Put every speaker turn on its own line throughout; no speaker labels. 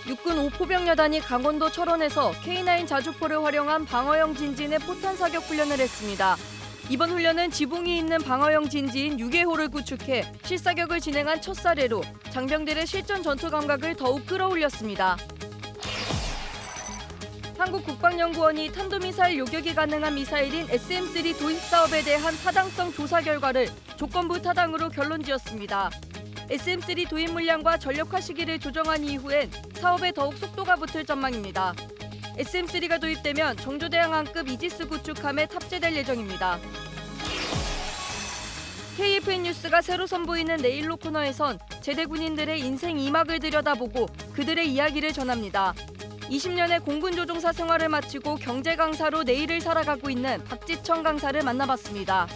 육군 5포병여단이 강원도 철원에서 K9 자주포를 활용한 방어형 진진의 포탄 사격 훈련을 했습니다. 이번 훈련은 지붕이 있는 방어형 진지인 6회호를 구축해 실사격을 진행한 첫 사례로 장병들의 실전 전투 감각을 더욱 끌어올렸습니다. 한국국방연구원이 탄도미사일 요격이 가능한 미사일인 SM-3 도입 사업에 대한 타당성 조사 결과를 조건부 타당으로 결론지었습니다. SM-3 도입 물량과 전력화 시기를 조정한 이후엔 사업에 더욱 속도가 붙을 전망입니다. SM-3가 도입되면 정조대항함급 이지스 구축함에 탑재될 예정입니다. KFN 뉴스가 새로 선보이는 네일로 코너에선 제대 군인들의 인생 2막을 들여다보고 그들의 이야기를 전합니다. 20년의 공군조종사 생활을 마치고 경제 강사로 내일을 살아가고 있는 박지청 강사를 만나봤습니다.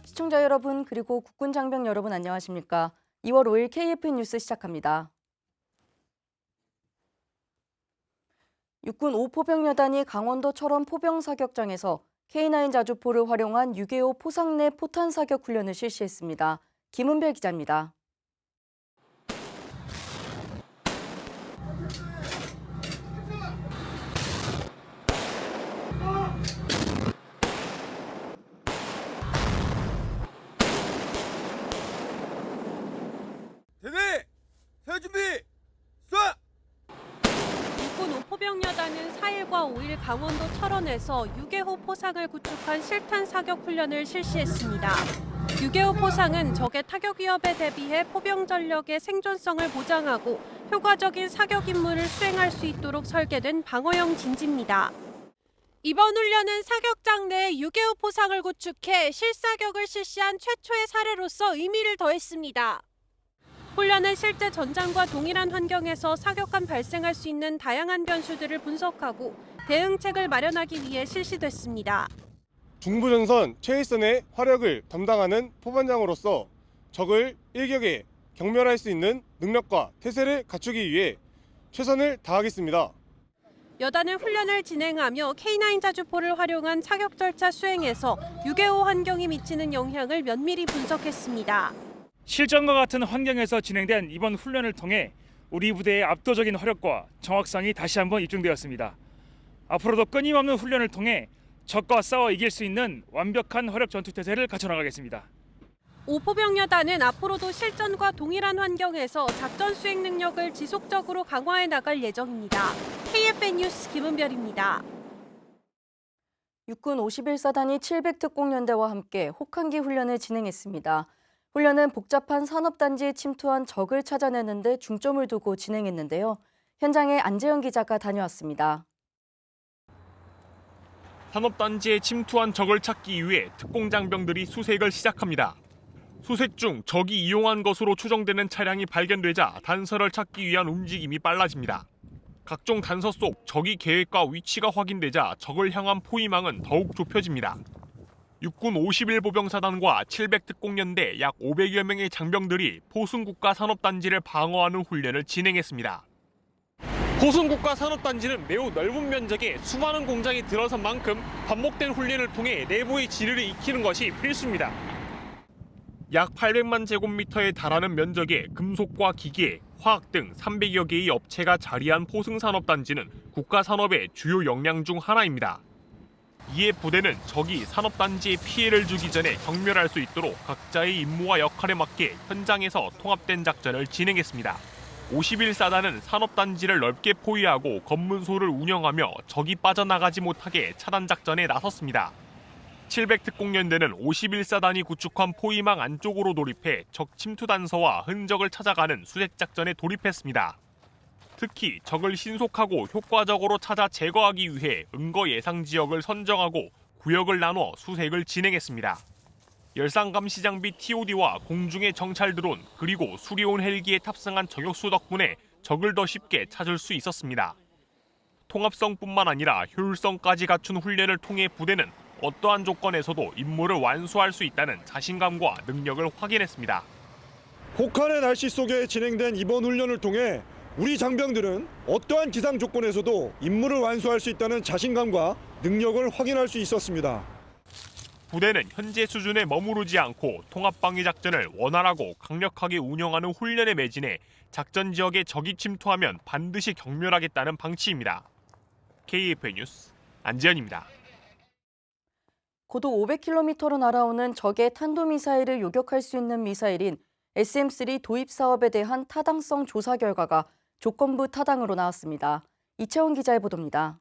시청자 여러분 그리고 국군 장병 여러분 안녕하십니까? 2월 5일 KFN 뉴스 시작합니다. 육군 5포병여단이 강원도 철원 포병사격장에서 K9 자주포를 활용한 6.25 포상 내 포탄 사격 훈련을 실시했습니다. 김은별 기자입니다.
대대! 새 준비! 쏴!
육군 5포병여단은 4일과 5일 강원도 철원에서 6.25 포상을 구축한 실탄 사격 훈련을 실시했습니다. 6.25 포상은 적의 타격 위협에 대비해 포병 전력의 생존성을 보장하고 효과적인 사격 임무를 수행할 수 있도록 설계된 방어형 진지입니다. 이번 훈련은 사격장 내 6.25 포상을 구축해 실사격을 실시한 최초의 사례로서 의미를 더했습니다. 훈련은 실제 전장과 동일한 환경에서 사격감 발생할 수 있는 다양한 변수들을 분석하고 대응책을 마련하기 위해 실시됐습니다.
중부전선 최일선의 화력을 담당하는 포반장으로서 적을 일격에 경멸할 수 있는 능력과 태세를 갖추기 위해 최선을 다하겠습니다.
여단은 훈련을 진행하며 K9 자주포를 활용한 사격 절차 수행에서 6.25 환경이 미치는 영향을 면밀히 분석했습니다.
실전과 같은 환경에서 진행된 이번 훈련을 통해 우리 부대의 압도적인 화력과 정확성이 다시 한번 입증되었습니다. 앞으로도 끊임없는 훈련을 통해 적과 싸워 이길 수 있는 완벽한 화력 전투 태세를 갖춰나가겠습니다.
5포병여단은 앞으로도 실전과 동일한 환경에서 작전 수행 능력을 지속적으로 강화해 나갈 예정입니다. KFN 뉴스 김은별입니다.
육군 51사단이 700특공연대와 함께 혹한기 훈련을 진행했습니다. 훈련은 복잡한 산업단지에 침투한 적을 찾아내는 데 중점을 두고 진행했는데요. 현장에 안재영 기자가 다녀왔습니다.
산업단지에 침투한 적을 찾기 위해 특공장병들이 수색을 시작합니다. 수색 중 적이 이용한 것으로 추정되는 차량이 발견되자 단서를 찾기 위한 움직임이 빨라집니다. 각종 단서 속 적의 계획과 위치가 확인되자 적을 향한 포위망은 더욱 좁혀집니다. 육군 51보병사단과 700특공연대 약 500여 명의 장병들이 포승국가 산업단지를 방어하는 훈련을 진행했습니다. 포승국가 산업단지는 매우 넓은 면적에 수많은 공장이 들어선 만큼 반복된 훈련을 통해 내부의 지리를 익히는 것이 필수입니다. 약 800만 제곱미터에 달하는 면적에 금속과 기계, 화학 등 300여 개의 업체가 자리한 포승산업단지는 국가산업의 주요 역량 중 하나입니다. 이에 부대는 적이 산업단지에 피해를 주기 전에 경멸할 수 있도록 각자의 임무와 역할에 맞게 현장에서 통합된 작전을 진행했습니다. 51사단은 산업단지를 넓게 포위하고 검문소를 운영하며 적이 빠져나가지 못하게 차단 작전에 나섰습니다. 700특공연대는 51사단이 구축한 포위망 안쪽으로 돌입해 적 침투 단서와 흔적을 찾아가는 수색 작전에 돌입했습니다. 특히 적을 신속하고 효과적으로 찾아 제거하기 위해 응거 예상 지역을 선정하고 구역을 나눠 수색을 진행했습니다. 열상감시 장비 TOD와 공중의 정찰 드론 그리고 수리온 헬기에 탑승한 저격수 덕분에 적을 더 쉽게 찾을 수 있었습니다. 통합성뿐만 아니라 효율성까지 갖춘 훈련을 통해 부대는 어떠한 조건에서도 임무를 완수할 수 있다는 자신감과 능력을 확인했습니다.
혹한의 날씨 속에 진행된 이번 훈련을 통해 우리 장병들은 어떠한 기상 조건에서도 임무를 완수할 수 있다는 자신감과 능력을 확인할 수 있었습니다.
부대는 현재 수준에 머무르지 않고 통합방위 작전을 원활하고 강력하게 운영하는 훈련에 매진해 작전 지역에 적이 침투하면 반드시 경멸하겠다는 방침입니다. KFN 뉴스 안지현입니다.
고도 500km로 날아오는 적의 탄도미사일을 요격할 수 있는 미사일인 SM-3 도입 사업에 대한 타당성 조사 결과가 조건부 타당으로 나왔습니다. 이채원 기자의 보도입니다.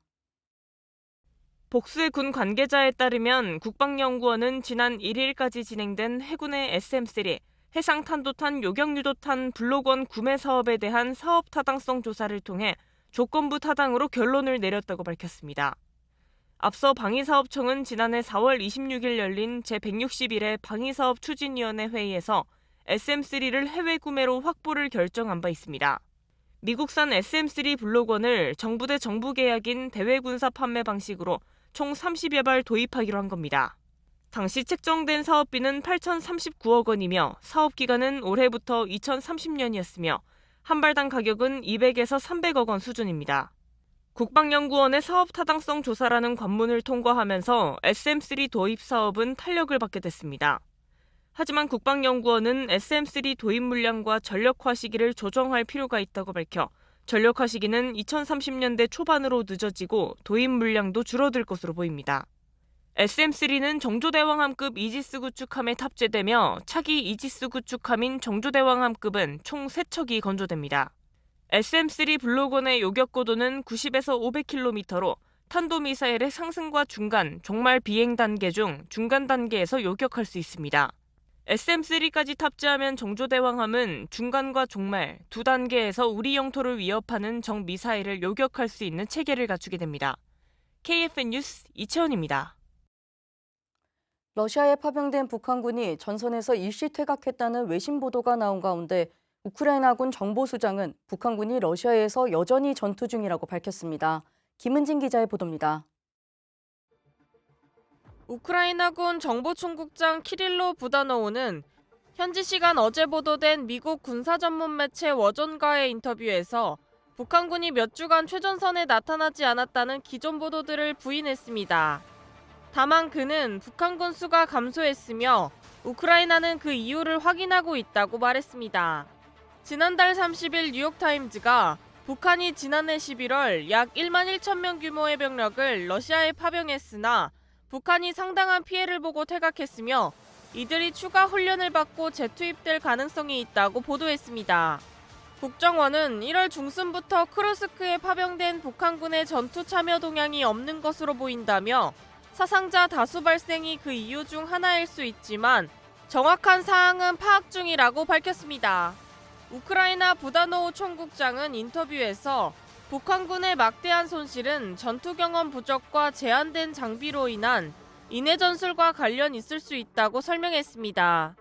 복수의 군 관계자에 따르면 국방연구원은 지난 1일까지 진행된 해군의 SM-3 해상탄도탄 요격유도탄 블록원 구매 사업에 대한 사업 타당성 조사를 통해 조건부 타당으로 결론을 내렸다고 밝혔습니다. 앞서 방위사업청은 지난해 4월 26일 열린 제161회 방위사업 추진위원회 회의에서 SM-3를 해외 구매로 확보를 결정한 바 있습니다. 미국산 SM-3 블록원을 정부 대 정부 계약인 대외군사 판매 방식으로 총 30여 발 도입하기로 한 겁니다. 당시 책정된 사업비는 8,039억 원이며 사업 기간은 올해부터 2030년이었으며 한 발당 가격은 200에서 300억 원 수준입니다. 국방연구원의 사업 타당성 조사라는 관문을 통과하면서 SM-3 도입 사업은 탄력을 받게 됐습니다. 하지만 국방연구원은 SM-3 도입 물량과 전력화 시기를 조정할 필요가 있다고 밝혀 전력화 시기는 2030년대 초반으로 늦어지고 도입 물량도 줄어들 것으로 보입니다. SM-3는 정조대왕함급 이지스 구축함에 탑재되며 차기 이지스 구축함인 정조대왕함급은 총 3척이 건조됩니다. SM-3 블록원의 요격 고도는 90에서 500km로 탄도미사일의 상승과 중간, 종말 비행 단계 중 중간 단계에서 요격할 수 있습니다. SM-3까지 탑재하면 정조대왕함은 중간과 종말 두 단계에서 우리 영토를 위협하는 적 미사일을 요격할 수 있는 체계를 갖추게 됩니다. KFN 뉴스 이채원입니다.
러시아에 파병된 북한군이 전선에서 일시 퇴각했다는 외신 보도가 나온 가운데 우크라이나군 정보수장은 북한군이 러시아에서 여전히 전투 중이라고 밝혔습니다. 김은진 기자의 보도입니다.
우크라이나군 정보총국장 키릴로 부다노우는 현지 시간 어제 보도된 미국 군사 전문 매체 워전과의 인터뷰에서 북한군이 몇 주간 최전선에 나타나지 않았다는 기존 보도들을 부인했습니다. 다만 그는 북한군 수가 감소했으며 우크라이나는 그 이유를 확인하고 있다고 말했습니다. 지난달 30일 뉴욕타임즈가 북한이 지난해 11월 약 1만 1천 명 규모의 병력을 러시아에 파병했으나 북한이 상당한 피해를 보고 퇴각했으며 이들이 추가 훈련을 받고 재투입될 가능성이 있다고 보도했습니다. 국정원은 1월 중순부터 크루스크에 파병된 북한군의 전투 참여 동향이 없는 것으로 보인다며 사상자 다수 발생이 그 이유 중 하나일 수 있지만 정확한 사항은 파악 중이라고 밝혔습니다. 우크라이나 부다노우 총국장은 인터뷰에서 북한군의 막대한 손실은 전투 경험 부족과 제한된 장비로 인한 인해 전술과 관련 있을 수 있다고 설명했습니다.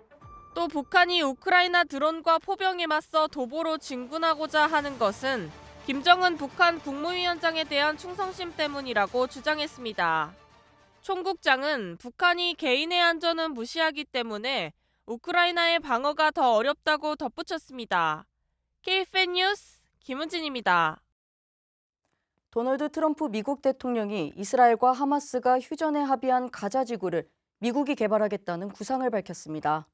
또 북한이 우크라이나 드론과 포병에 맞서 도보로 진군하고자 하는 것은 김정은 북한 국무위원장에 대한 충성심 때문이라고 주장했습니다. 총국장은 북한이 개인의 안전은 무시하기 때문에 우크라이나의 방어가 더 어렵다고 덧붙였습니다. KFN 뉴스 김은진입니다.
도널드 트럼프 미국 대통령이 이스라엘과 하마스가 휴전에 합의한 가자 지구를 미국이 개발하겠다는 구상을 밝혔습니다.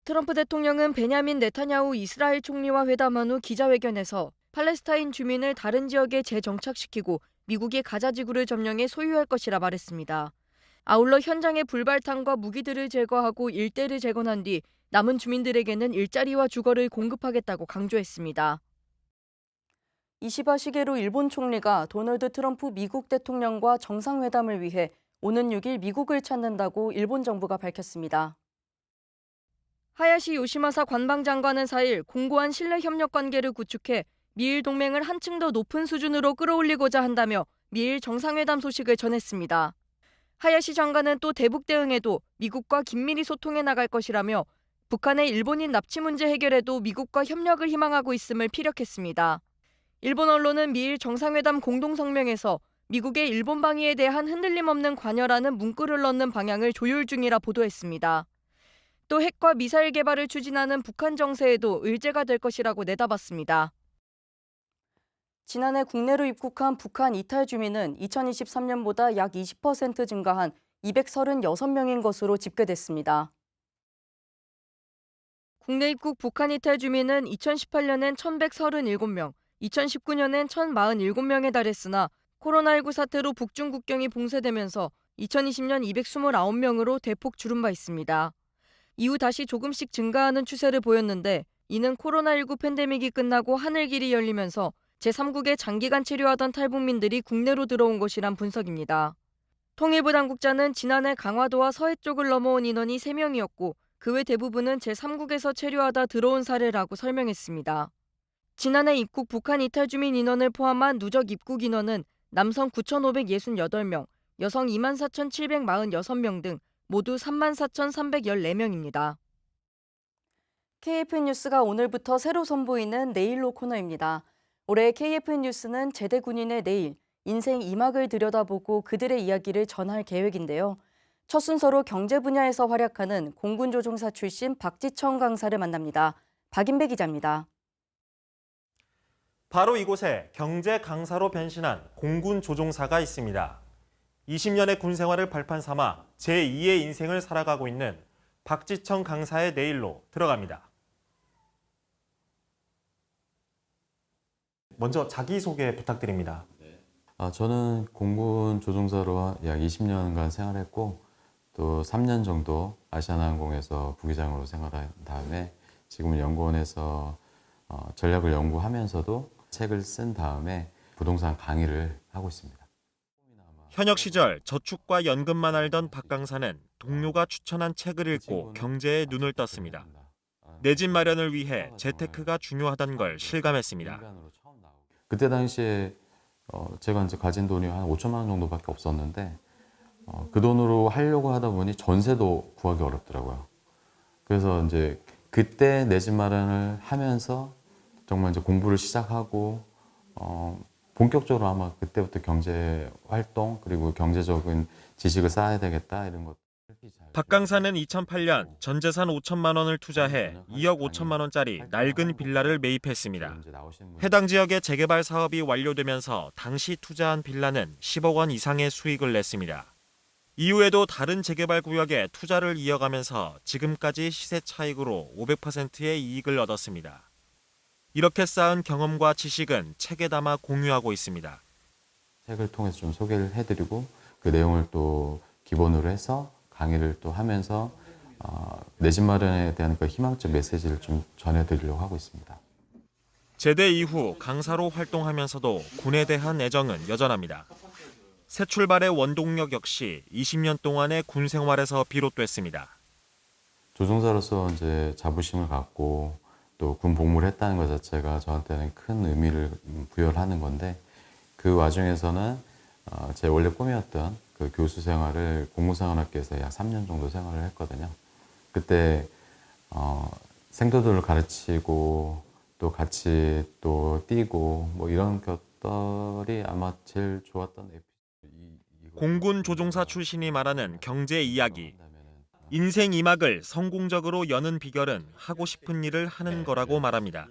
트럼프 대통령은 베냐민 네타냐후 이스라엘 총리와 회담한 후 기자회견에서 팔레스타인 주민을 다른 지역에 재정착시키고 미국이 가자 지구를 점령해 소유할 것이라 말했습니다. 아울러 현장의 불발탄과 무기들을 제거하고 일대를 재건한 뒤 남은 주민들에게는 일자리와 주거를 공급하겠다고 강조했습니다. 이시바 시게루 일본 총리가 도널드 트럼프 미국 대통령과 정상회담을 위해 오는 6일 미국을 찾는다고 일본 정부가 밝혔습니다. 하야시 요시마사 관방장관은 4일 공고한 신뢰 협력 관계를 구축해 미일 동맹을 한층 더 높은 수준으로 끌어올리고자 한다며 미일 정상회담 소식을 전했습니다. 하야시 장관은 또 대북 대응에도 미국과 긴밀히 소통해 나갈 것이라며 북한의 일본인 납치 문제 해결에도 미국과 협력을 희망하고 있음을 피력했습니다. 일본 언론은 미일 정상회담 공동성명에서 미국의 일본 방위에 대한 흔들림 없는 관여라는 문구를 넣는 방향을 조율 중이라 보도했습니다. 또 핵과 미사일 개발을 추진하는 북한 정세에도 의제가 될 것이라고 내다봤습니다. 지난해 국내로 입국한 북한 이탈 주민은 2023년보다 약 20% 증가한 236명인 것으로 집계됐습니다. 국내 입국 북한 이탈 주민은 2018년엔 1,137명, 2019년엔 1,047명에 달했으나 코로나19 사태로 북중 국경이 봉쇄되면서 2020년 229명으로 대폭 줄은 바 있습니다. 이후 다시 조금씩 증가하는 추세를 보였는데 이는 코로나19 팬데믹이 끝나고 하늘길이 열리면서 제3국에 장기간 체류하던 탈북민들이 국내로 들어온 것이란 분석입니다. 통일부 당국자는 지난해 강화도와 서해 쪽을 넘어온 인원이 3명이었고 그 외 대부분은 제3국에서 체류하다 들어온 사례라고 설명했습니다. 지난해 입국 북한 이탈 주민 인원을 포함한 누적 입국 인원은 남성 9,568명, 여성 24,746명 등 모두 34,314명입니다. KFN 뉴스가 오늘부터 새로 선보이는 내일로 코너입니다. 올해 KFN 뉴스는 제대 군인의 내일, 인생 2막을 들여다보고 그들의 이야기를 전할 계획인데요. 첫 순서로 경제 분야에서 활약하는 공군조종사 출신 박지청 강사를 만납니다. 박인배 기자입니다.
바로 이곳에 경제 강사로 변신한 공군 조종사가 있습니다. 20년의 군 생활을 발판 삼아 제2의 인생을 살아가고 있는 박지청 강사의 내일로 들어갑니다. 먼저 자기소개 부탁드립니다.
저는 공군 조종사로 약 20년간 생활했고 또 3년 정도 아시아나항공에서 부기장으로 생활한 다음에 지금은 연구원에서 전략을 연구하면서도 책을 쓴 다음에 부동산 강의를 하고 있습니다.
현역 시절 저축과 연금만 알던 박 강사는 동료가 추천한 책을 읽고 경제에 눈을 떴습니다. 내 집 마련을 위해 재테크가 중요하다는 걸 실감했습니다.
그때 당시에 제가 이제 가진 돈이 한 5천만 원 정도밖에 없었는데 그 돈으로 하려고 하다 보니 전세도 구하기 어렵더라고요. 그래서 이제 그때 내 집 마련을 하면서 정말 이제 공부를 시작하고 본격적으로 아마 그때부터 경제 활동 그리고 경제적인 지식을 쌓아야 되겠다 이런 것.
박 강사는 2008년 전 재산 5천만 원을 투자해 2억 5천만 원짜리 낡은 빌라를 매입했습니다. 해당 지역의 재개발 사업이 완료되면서 당시 투자한 빌라는 10억 원 이상의 수익을 냈습니다. 이후에도 다른 재개발 구역에 투자를 이어가면서 지금까지 시세 차익으로 500%의 이익을 얻었습니다. 이렇게 쌓은 경험과 지식은 책에 담아 공유하고 있습니다.
책을 통해서 좀 소개를 해드리고 그 내용을 또 기본으로 해서 강의를 또 하면서 내 집 마련에 대한 그 희망적 메시지를 좀 전해드리려고 하고 있습니다.
제대 이후 강사로 활동하면서도 군에 대한 애정은 여전합니다. 새 출발의 원동력 역시 20년 동안의 군 생활에서 비롯됐습니다.
조종사로서 이제 자부심을 갖고 또 군 복무를 했다는 것 자체가 저한테는 큰 의미를 부여하는 건데 그 와중에서는 제 원래 꿈이었던 그 교수 생활을 공무생활학교에서 약 3년 정도 생활을 했거든요. 그때 생도들을 가르치고 또 같이 또 뛰고 뭐 이런 것들이 아마 제일 좋았던 에피소드.
공군 조종사 출신이 말하는 경제 이야기. 인생 2막을 성공적으로 여는 비결은 하고 싶은 일을 하는 거라고 말합니다.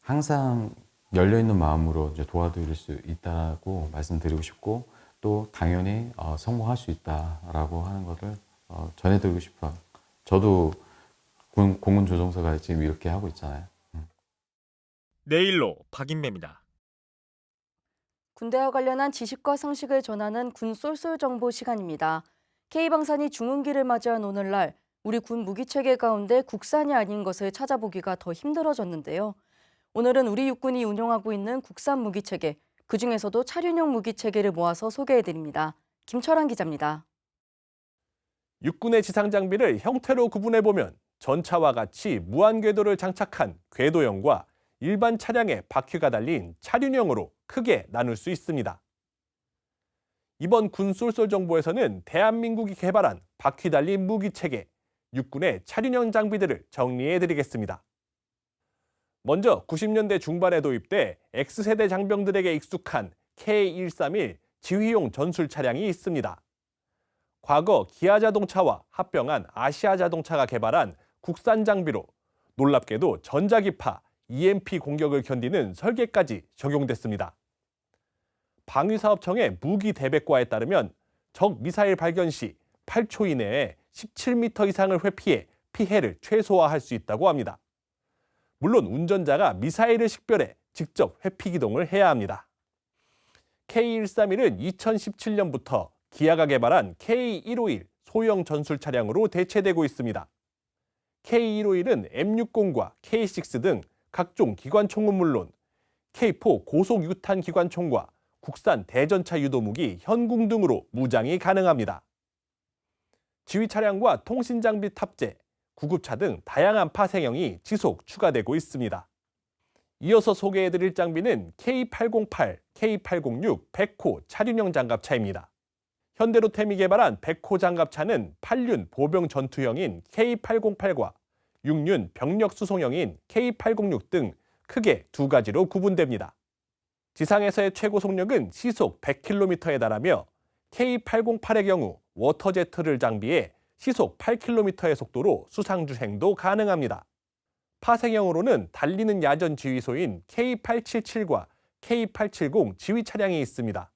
항상 열려있는 마음으로 이제 도와드릴 수 있다고 말씀드리고 싶고 또 당연히 성공할 수 있다라고 하는 것을 전해드리고 싶어요. 저도 공군 조종사가 지금 이렇게 하고 있잖아요.
내일로 박인배입니다.
군대와 관련한 지식과 상식을 전하는 군 쏠쏠 정보 시간입니다. K방산이 중흥기를 맞이한 오늘날 우리 군 무기체계 가운데 국산이 아닌 것을 찾아보기가 더 힘들어졌는데요. 오늘은 우리 육군이 운용하고 있는 국산 무기체계, 그중에서도 차륜형 무기체계를 모아서 소개해드립니다. 김철환 기자입니다.
육군의 지상 장비를 형태로 구분해보면 전차와 같이 무한궤도를 장착한 궤도형과 일반 차량의 바퀴가 달린 차륜형으로 크게 나눌 수 있습니다. 이번 군 쏠쏠 정보에서는 대한민국이 개발한 바퀴 달린 무기체계, 육군의 차륜형 장비들을 정리해드리겠습니다. 먼저 90년대 중반에 도입돼 X세대 장병들에게 익숙한 K131 지휘용 전술 차량이 있습니다. 과거 기아자동차와 합병한 아시아자동차가 개발한 국산 장비로 놀랍게도 전자기파, EMP 공격을 견디는 설계까지 적용됐습니다. 방위사업청의 무기대백과에 따르면 적 미사일 발견 시 8초 이내에 17m 이상을 회피해 피해를 최소화할 수 있다고 합니다. 물론 운전자가 미사일을 식별해 직접 회피 기동을 해야 합니다. K131은 2017년부터 기아가 개발한 K151 소형 전술 차량으로 대체되고 있습니다. K151은 M60과 K6 등 각종 기관총은 물론 K4 고속 유탄 기관총과 국산 대전차 유도무기 현궁 등으로 무장이 가능합니다. 지휘 차량과 통신 장비 탑재, 구급차 등 다양한 파생형이 지속 추가되고 있습니다. 이어서 소개해드릴 장비는 K808, K806 100호 차륜형 장갑차입니다. 현대로템이 개발한 100호 장갑차는 8륜 보병 전투형인 K808과 6륜 병력 수송형인 K806 등 크게 두 가지로 구분됩니다. 지상에서의 최고 속력은 시속 100km에 달하며 K808의 경우 워터제트를 장비해 시속 8km의 속도로 수상주행도 가능합니다. 파생형으로는 달리는 야전 지휘소인 K877과 K870 지휘 차량이 있습니다.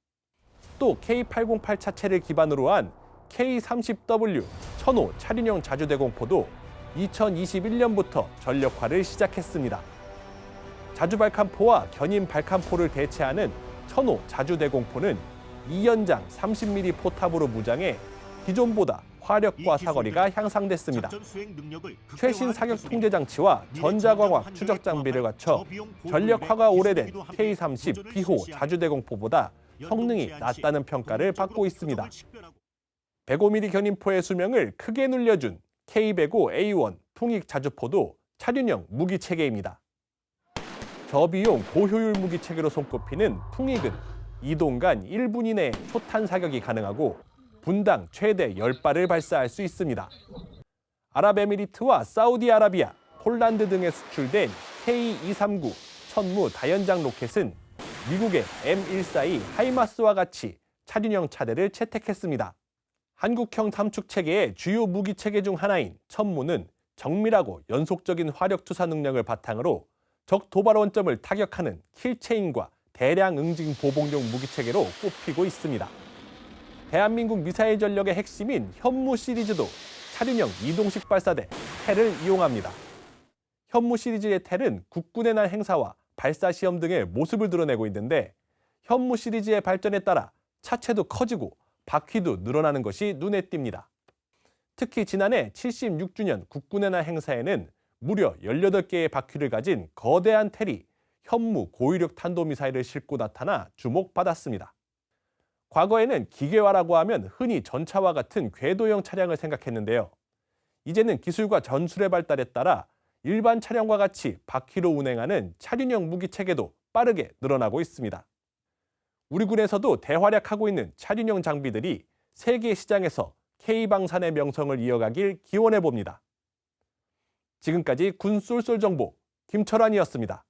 또 K808 차체를 기반으로 한 K30W 1000호 차륜형 자주대공포도 2021년부터 전력화를 시작했습니다. 자주발칸포와 견인 발칸포를 대체하는 1000호 자주대공포는 2연장 30mm 포탑으로 무장해 기존보다 화력과 사거리가 향상됐습니다. 최신 사격 통제 장치와 전자광학 추적 장비를 갖춰 전력화가 오래된 K30 B호 자주대공포보다 성능이 낮다는 평가를 받고 있습니다. 105mm 견인포의 수명을 크게 늘려준 K105A1 풍익 자주포도 차륜형 무기체계입니다. 저비용 고효율 무기체계로 손꼽히는 풍익은 이동간 1분 이내에 초탄 사격이 가능하고 분당 최대 10발을 발사할 수 있습니다. 아랍에미리트와 사우디아라비아, 폴란드 등에 수출된 K239 천무 다연장 로켓은 미국의 M142 하이마스와 같이 차륜형 차대를 채택했습니다. 한국형 삼축체계의 주요 무기체계 중 하나인 천무는 정밀하고 연속적인 화력 투사 능력을 바탕으로 적 도발 원점을 타격하는 킬체인과 대량 응징 보복용 무기체계로 꼽히고 있습니다. 대한민국 미사일 전력의 핵심인 현무 시리즈도 차륜형 이동식 발사대 텔을 이용합니다. 현무 시리즈의 텔은 국군의 날 행사와 발사 시험 등의 모습을 드러내고 있는데 현무 시리즈의 발전에 따라 차체도 커지고 바퀴도 늘어나는 것이 눈에 띕니다. 특히 지난해 76주년 국군의 날 행사에는 무려 18개의 바퀴를 가진 거대한 텔이 현무 고위력 탄도미사일을 싣고 나타나 주목받았습니다. 과거에는 기계화라고 하면 흔히 전차와 같은 궤도형 차량을 생각했는데요. 이제는 기술과 전술의 발달에 따라 일반 차량과 같이 바퀴로 운행하는 차륜형 무기체계도 빠르게 늘어나고 있습니다. 우리 군에서도 대활약하고 있는 차륜형 장비들이 세계 시장에서 K방산의 명성을 이어가길 기원해봅니다. 지금까지 군 쏠쏠 정보 김철환이었습니다.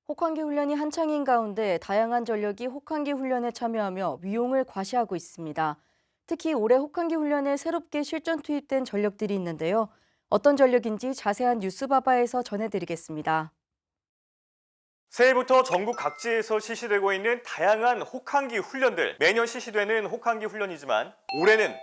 혹한기 훈련이 한창인 가운데 다양한 전력이 혹한기 훈련에 참여하며 위용을 과시하고 있습니다. 특히 올해 혹한기 훈련에 새롭게 실전 투입된 전력들이 있는데요. 어떤 전력인지 자세한 뉴스바바에서 전해드리겠습니다.
새해부터 전국 각지에서 실시되고 있는 다양한 혹한기 훈련들. 매년 실시되는 혹한기 훈련이지만 올해는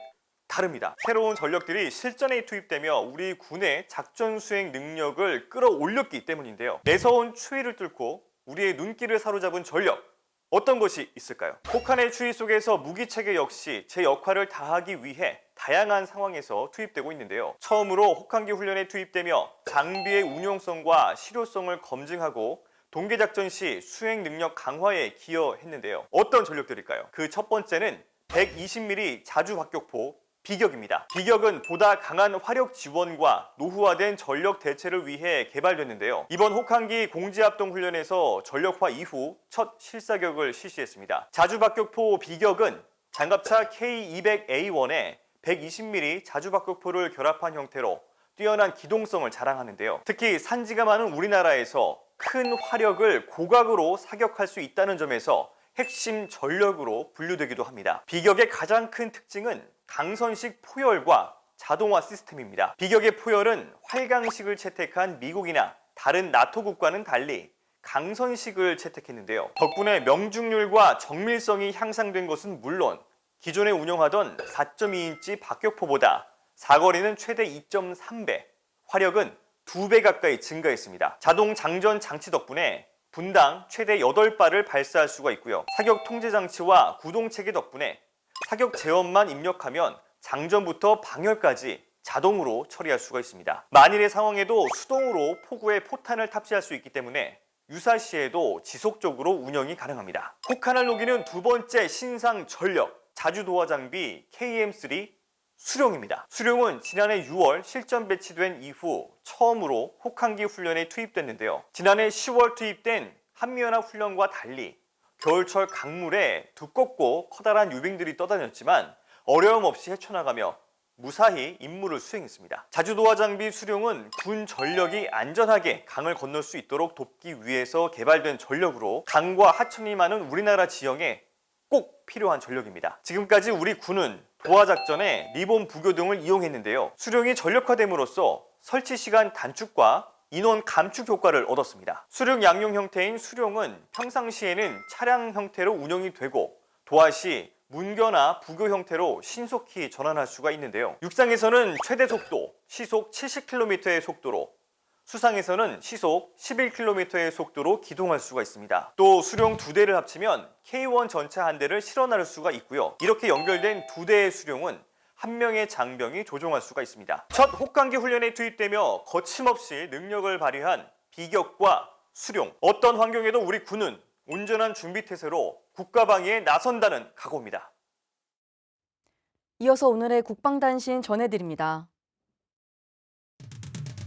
다릅니다. 새로운 전력들이 실전에 투입되며 우리 군의 작전 수행 능력을 끌어올렸기 때문인데요. 매서운 추위를 뚫고 우리의 눈길을 사로잡은 전력, 어떤 것이 있을까요? 혹한의 추위 속에서 무기체계 역시 제 역할을 다하기 위해 다양한 상황에서 투입되고 있는데요. 처음으로 혹한기 훈련에 투입되며 장비의 운용성과 실효성을 검증하고 동계작전 시 수행 능력 강화에 기여했는데요. 어떤 전력들일까요? 그 첫 번째는 120mm 자주박격포 비격입니다. 비격은 보다 강한 화력 지원과 노후화된 전력 대체를 위해 개발됐는데요. 이번 혹한기 공지합동 훈련에서 전력화 이후 첫 실사격을 실시했습니다. 자주박격포 비격은 장갑차 K200A1에 120mm 자주박격포를 결합한 형태로 뛰어난 기동성을 자랑하는데요. 특히 산지가 많은 우리나라에서 큰 화력을 고각으로 사격할 수 있다는 점에서 핵심 전력으로 분류되기도 합니다. 비격의 가장 큰 특징은 강선식 포열과 자동화 시스템입니다. 비격의 포열은 활강식을 채택한 미국이나 다른 나토 국가는 달리 강선식을 채택했는데요. 덕분에 명중률과 정밀성이 향상된 것은 물론 기존에 운영하던 4.2인치 박격포보다 사거리는 최대 2.3배, 화력은 2배 가까이 증가했습니다. 자동 장전 장치 덕분에 분당 최대 8발을 발사할 수가 있고요. 사격 통제 장치와 구동 체계 덕분에 사격 제원만 입력하면 장전부터 방열까지 자동으로 처리할 수가 있습니다. 만일의 상황에도 수동으로 포구에 포탄을 탑재할 수 있기 때문에 유사시에도 지속적으로 운영이 가능합니다. 혹한을 녹이는 두 번째 신상 전력, 자주도하 장비 KM3 수룡입니다. 수룡은 지난해 6월 실전 배치된 이후 처음으로 혹한기 훈련에 투입됐는데요. 지난해 10월 투입된 한미연합 훈련과 달리 겨울철 강물에 두껍고 커다란 유빙들이 떠다녔지만 어려움 없이 헤쳐나가며 무사히 임무를 수행했습니다. 자주도하 장비 수룡은 군 전력이 안전하게 강을 건널 수 있도록 돕기 위해서 개발된 전력으로 강과 하천이 많은 우리나라 지형에 꼭 필요한 전력입니다. 지금까지 우리 군은 도하 작전에 리본 부교 등을 이용했는데요. 수룡이 전력화됨으로써 설치 시간 단축과 인원 감축 효과를 얻었습니다. 수륙 양용 형태인 수룡은 평상시에는 차량 형태로 운영이 되고 도하 시 문교나 부교 형태로 신속히 전환할 수가 있는데요. 육상에서는 최대 속도 시속 70km의 속도로, 수상에서는 시속 11km의 속도로 기동할 수가 있습니다. 또 수룡 2대를 합치면 K1 전차 한 대를 실어 나를 수가 있고요. 이렇게 연결된 2대의 수룡은 한 명의 장병이 조종할 수가 있습니다. 첫 혹한기 훈련에 투입되며 거침없이 능력을 발휘한 비격과 수룡. 어떤 환경에도 우리 군은 온전한 준비태세로 국가방위에 나선다는 각오입니다.
이어서 오늘의 국방단신 전해드립니다.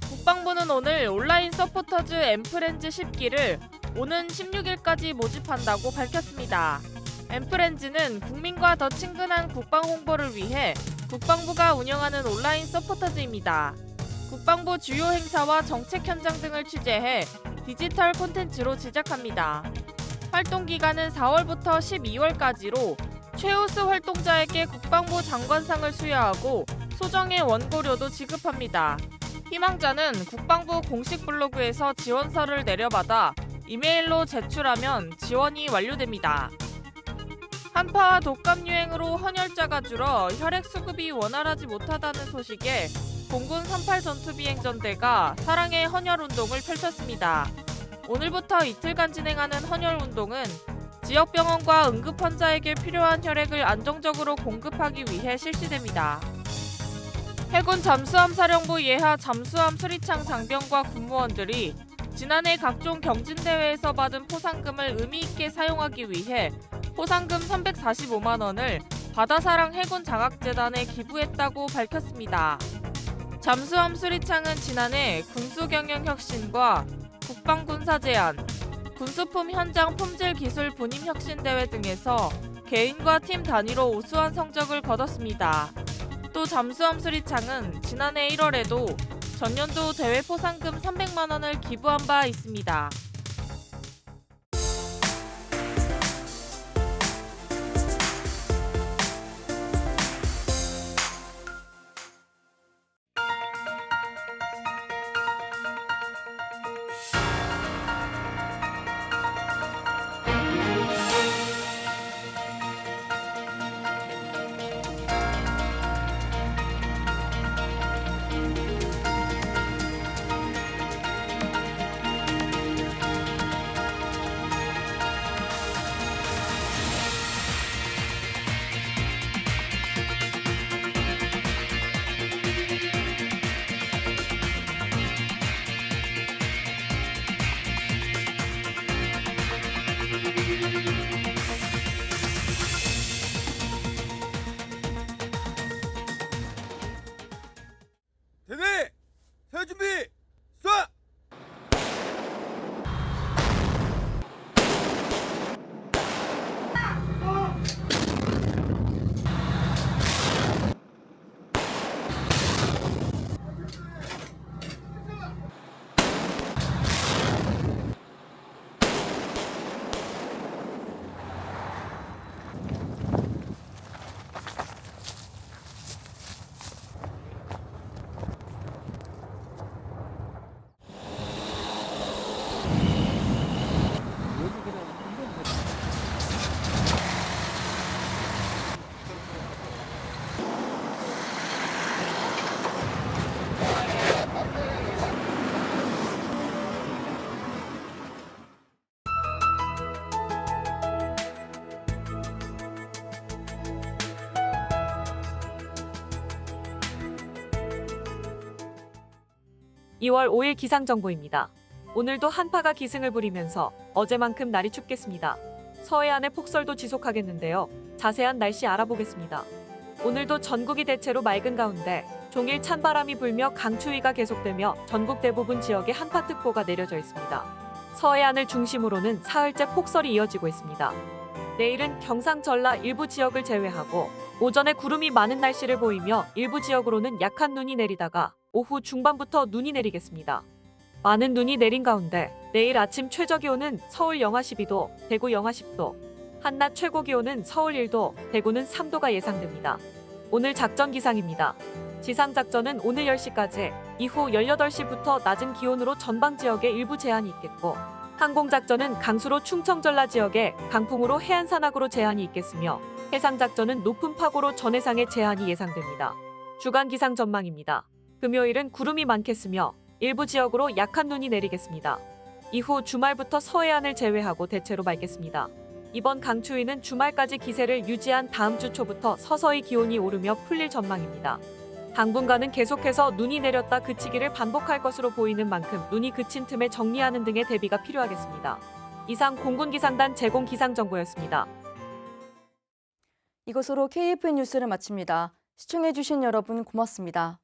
국방부는 오늘 온라인 서포터즈 엠프렌즈 10기를 오는 16일까지 모집한다고 밝혔습니다. 엠프렌즈는 국민과 더 친근한 국방 홍보를 위해 국방부가 운영하는 온라인 서포터즈입니다. 국방부 주요 행사와 정책 현장 등을 취재해 디지털 콘텐츠로 제작합니다. 활동 기간은 4월부터 12월까지로 최우수 활동자에게 국방부 장관상을 수여하고 소정의 원고료도 지급합니다. 희망자는 국방부 공식 블로그에서 지원서를 내려받아 이메일로 제출하면 지원이 완료됩니다. 한파와 독감 유행으로 헌혈자가 줄어 혈액 수급이 원활하지 못하다는 소식에 공군 38 전투비행전대가 사랑의 헌혈운동을 펼쳤습니다. 오늘부터 이틀간 진행하는 헌혈운동은 지역병원과 응급환자에게 필요한 혈액을 안정적으로 공급하기 위해 실시됩니다. 해군 잠수함사령부 예하 잠수함 수리창 장병과 군무원들이 지난해 각종 경진대회에서 받은 포상금을 의미있게 사용하기 위해 포상금 345만 원을 바다사랑 해군장학재단에 기부했다고 밝혔습니다. 잠수함 수리창은 지난해 군수경영혁신과 국방군사제안, 군수품 현장 품질 기술 분임혁신대회 등에서 개인과 팀 단위로 우수한 성적을 거뒀습니다. 또 잠수함 수리창은 지난해 1월에도 전년도 대회 포상금 300만 원을 기부한 바 있습니다.
2월 5일 기상정보입니다. 오늘도 한파가 기승을 부리면서 어제만큼 날이 춥겠습니다. 서해안의 폭설도 지속하겠는데요. 자세한 날씨 알아보겠습니다. 오늘도 전국이 대체로 맑은 가운데 종일 찬바람이 불며 강추위가 계속되며 전국 대부분 지역에 한파특보가 내려져 있습니다. 서해안을 중심으로는 사흘째 폭설이 이어지고 있습니다. 내일은 경상 전라 일부 지역을 제외하고 오전에 구름이 많은 날씨를 보이며 일부 지역으로는 약한 눈이 내리다가 오후 중반부터 눈이 내리겠습니다. 많은 눈이 내린 가운데 내일 아침 최저기온은 서울 영하 12도, 대구 영하 10도, 한낮 최고기온은 서울 1도, 대구는 3도가 예상됩니다. 오늘 작전 기상입니다. 지상작전은 오늘 10시까지, 이후 18시부터 낮은 기온으로 전방 지역에 일부 제한이 있겠고, 항공작전은 강수로 충청 전라 지역에 강풍으로 해안 산악으로 제한이 있겠으며, 해상작전은 높은 파고로 전해상에 제한이 예상됩니다. 주간 기상 전망입니다. 금요일은 구름이 많겠으며 일부 지역으로 약한 눈이 내리겠습니다. 이후 주말부터 서해안을 제외하고 대체로 맑겠습니다. 이번 강추위는 주말까지 기세를 유지한 다음 주 초부터 서서히 기온이 오르며 풀릴 전망입니다. 당분간은 계속해서 눈이 내렸다 그치기를 반복할 것으로 보이는 만큼 눈이 그친 틈에 정리하는 등의 대비가 필요하겠습니다. 이상 공군기상단 제공 기상정보였습니다.
이것으로 KFN 뉴스를 마칩니다. 시청해주신 여러분 고맙습니다.